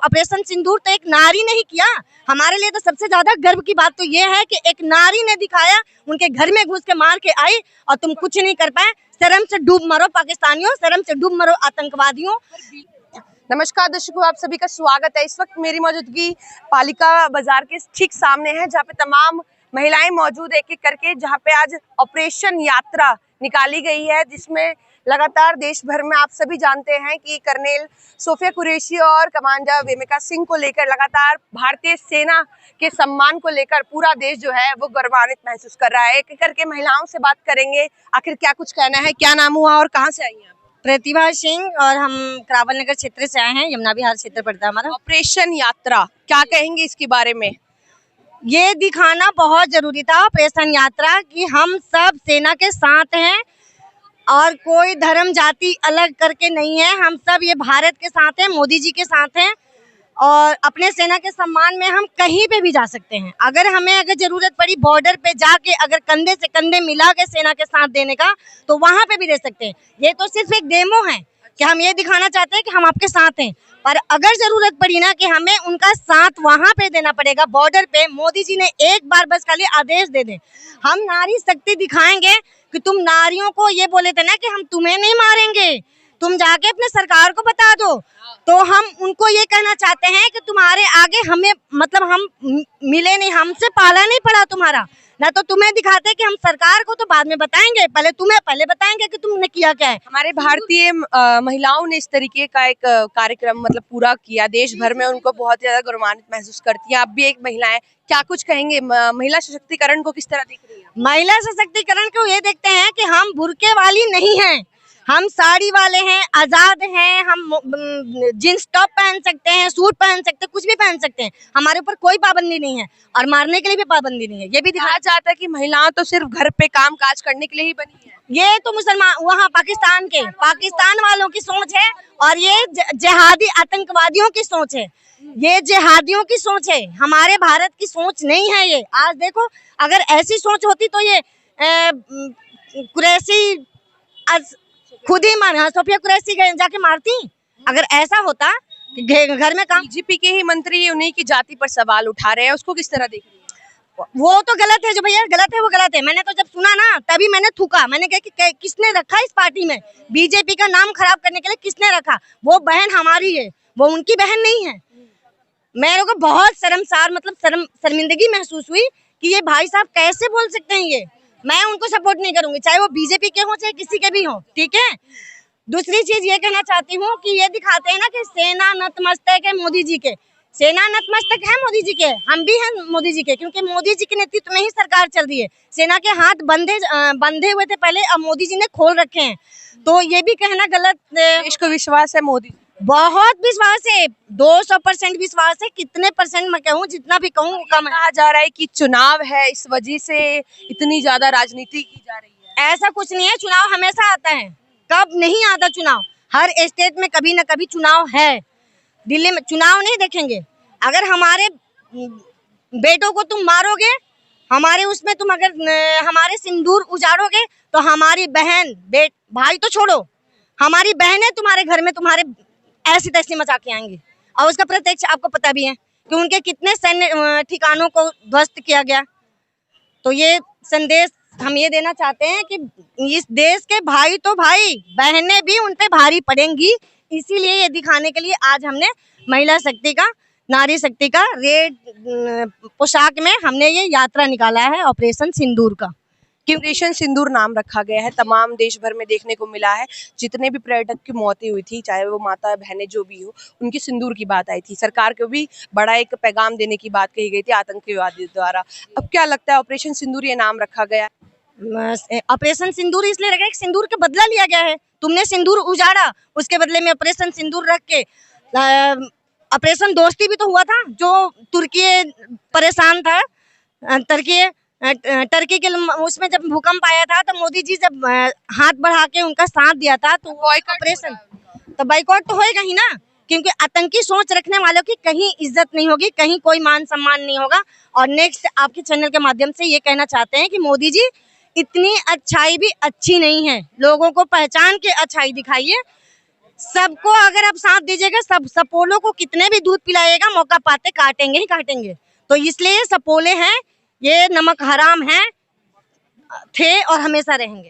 Operation सिंदूर तो एक नारी ने ही किया। हमारे लिए तो सबसे ज्यादा गर्व की बात तो ये है कि एक नारी ने दिखाया, उनके घर में घुस के मार के आई और तुम कुछ नहीं कर पाए। शर्म से डूब मरो पाकिस्तानियों, शर्म से डूब मरो आतंकवादियों। नमस्कार दर्शकों, आप सभी का स्वागत है। इस वक्त मेरी मौजूदगी पालिका बाजार के ठीक सामने है, जहाँ पे तमाम महिलाएं मौजूद एक एक करके, जहाँ पे आज ऑपरेशन यात्रा निकाली गई है, जिसमें लगातार देश भर में आप सभी जानते हैं कि कर्नल सोफिया कुरैशी और कमांडर वेमिका सिंह को लेकर लगातार भारतीय सेना के सम्मान को लेकर पूरा देश जो है वो गौरवान्वित महसूस कर रहा है। एक एक करके महिलाओं से बात करेंगे, आखिर क्या कुछ कहना है, क्या नाम हुआ और कहाँ से आई हैं आप? प्रतिभा सिंह और हम करावल नगर क्षेत्र से आए हैं, यमुना विहार क्षेत्र पड़ता है हमारा। ऑपरेशन यात्रा क्या कहेंगे इसके बारे में? ये दिखाना बहुत जरूरी था ऑपरेशन यात्रा कि हम सब सेना के साथ हैं और कोई धर्म जाति अलग करके नहीं है। हम सब ये भारत के साथ हैं, मोदी जी के साथ हैं और अपने सेना के सम्मान में हम कहीं पे भी जा सकते हैं। अगर हमें जरूरत पड़ी बॉर्डर पे जाके अगर कंधे से कंधे मिला के सेना के साथ देने का, तो वहां पे भी दे सकते हैं। ये तो सिर्फ एक डेमो है कि हम ये दिखाना चाहते हैं कि हम आपके साथ हैं, पर अगर जरूरत पड़ी ना कि हमें उनका साथ वहां पे देना पड़ेगा बॉर्डर पे, मोदी जी ने एक बार बस खाली आदेश दे दें, हम नारी शक्ति दिखाएंगे कि तुम नारियों को ये बोले थे ना कि हम तुम्हें नहीं मारेंगे, तुम जाके अपने सरकार को बता दो। तो हम उनको ये कहना चाहते हैं कि तुम्हारे आगे हमें मतलब हम मिले नहीं, हमसे पाला नहीं पड़ा तुम्हारा ना, तो तुम्हें दिखाते कि हम सरकार को तो बाद में बताएंगे, पहले तुम्हें पहले बताएंगे कि तुमने किया क्या है। हमारे भारतीय महिलाओं ने इस तरीके का एक कार्यक्रम मतलब पूरा किया, देश भर में उनको बहुत ज्यादा गौरवान्वित महसूस करती है। आप भी एक महिला है, क्या कुछ कहेंगे? महिला सशक्तिकरण को किस तरह देख रही है? महिला सशक्तिकरण को ये देखते हैं कि हम बुरके वाली नहीं हैं, हम साड़ी वाले हैं, आजाद हैं, हम जींस टॉप पहन सकते हैं, सूट पहन सकते हैं, कुछ भी पहन सकते हैं, हमारे ऊपर कोई पाबंदी नहीं है और मारने के लिए भी पाबंदी नहीं है। ये भी दिखाया जाता है कि महिलाएं तो सिर्फ घर पे काम काज करने के लिए ही बनी है। ये तो मुसलमान वहाँ पाकिस्तान वालों की सोच है और ये जिहादी आतंकवादियों की सोच है, ये जिहादियों की सोच है, हमारे भारत की सोच नहीं है ये। आज देखो, अगर ऐसी सोच होती तो ये कुरैशी खुद ही सोफिया कुरैशी जाके मारती। अगर ऐसा होता घर में काम, बीजेपी के ही मंत्री उन्हीं की जाति पर सवाल उठा रहे हैं, उसको किस तरह देख रही है? वो तो गलत है, जो भैया गलत है वो गलत है। मैंने तो जब सुना ना तभी मैंने थूका, मैंने कहा कि किसने रखा इस पार्टी में, बीजेपी का नाम खराब करने के लिए किसने रखा? वो बहन हमारी है, वो उनकी बहन नहीं है। मेरे को बहुत शर्मसार मतलब शर्मिंदगी महसूस हुई कि ये भाई साहब कैसे बोल सकते हैं ये। मैं उनको सपोर्ट नहीं करूंगी, चाहे वो बीजेपी के हो चाहे किसी के भी हो, ठीक है। दूसरी चीज ये कहना चाहती हूँ कि ये दिखाते हैं ना कि सेना नतमस्तक है मोदी जी के, सेना नतमस्तक है मोदी जी के, हम भी हैं मोदी जी के, क्योंकि मोदी जी के नेतृत्व में ही सरकार चल रही है। सेना के हाथ बंधे हुए थे पहले, अब मोदी जी ने खोल रखे हैं, तो ये भी कहना गलत। देश को विश्वास है मोदी, बहुत विश्वास है, 200% विश्वास है। कितने परसेंट मैं कहूँ, जितना भी कहूँ कम है। कहा जा रहा है कि चुनाव है, इस वजह से इतनी ज्यादा राजनीति की जा रही है। ऐसा कुछ नहीं है, चुनाव हमेशा आता है, कब नहीं आता चुनाव? हर स्टेट में कभी ना कभी चुनाव है। दिल्ली में चुनाव नहीं देखेंगे? अगर हमारे बेटों को तुम मारोगे, हमारे उसमें तुम अगर हमारे सिंदूर उजाड़ोगे, तो हमारी बहन भाई तो छोड़ो, हमारी बहनें तुम्हारे घर में तुम्हारे ऐसी तैसी मचा के आएंगी। और उसका प्रत्यक्ष आपको पता भी है कि उनके कितने सैन्य ठिकानों को ध्वस्त किया गया। तो ये संदेश हम ये देना चाहते हैं कि इस देश के भाई तो भाई, बहनें भी उन पे भारी पड़ेंगी। इसीलिए ये दिखाने के लिए आज हमने महिला शक्ति का, नारी शक्ति का रेड पोशाक में हमने ये यात्रा निकाला है, ऑपरेशन सिंदूर का। ऑपरेशन सिंदूर नाम रखा गया है, तमाम देश भर में देखने को मिला है। जितने भी पर्यटक की मौतें हुई थी, चाहे वो माता बहनें जो भी हो, उनकी सिंदूर की बात आई थी। सरकार को भी बड़ा एक पैगाम देने की बात कही गई थी आतंकवादियों द्वारा। अब क्या लगता है, ऑपरेशन सिंदूर ये नाम रखा गया? ऑपरेशन सिंदूर इसलिए रखा है कि सिंदूर का बदला लिया गया है। तुमने सिंदूर उजाड़ा, उसके बदले में ऑपरेशन सिंदूर रख के ऑपरेशन दोस्ती भी तो हुआ था, जो तुर्की परेशान था। टर्की के उसमें जब भूकंप आया था तो मोदी जी जब हाथ बढ़ा के उनका साथ दिया था, तो वो एक ऑपरेशन, तो बाइकआउट तो होएगा ही ना, क्योंकि आतंकी सोच रखने वालों की कहीं इज्जत नहीं होगी, कहीं कोई मान सम्मान नहीं होगा। और नेक्स्ट आपके चैनल के माध्यम से ये कहना चाहते हैं कि मोदी जी इतनी अच्छाई भी अच्छी नहीं है, लोगों को पहचान के अच्छाई दिखाइए। सबको अगर आप साथ दीजिएगा, सब सपोलों को कितने भी दूध पिलाइएगा, मौका पाते काटेंगे ही काटेंगे। तो इसलिए सपोले हैं, ये नमक हराम हैं, थे और हमेशा रहेंगे।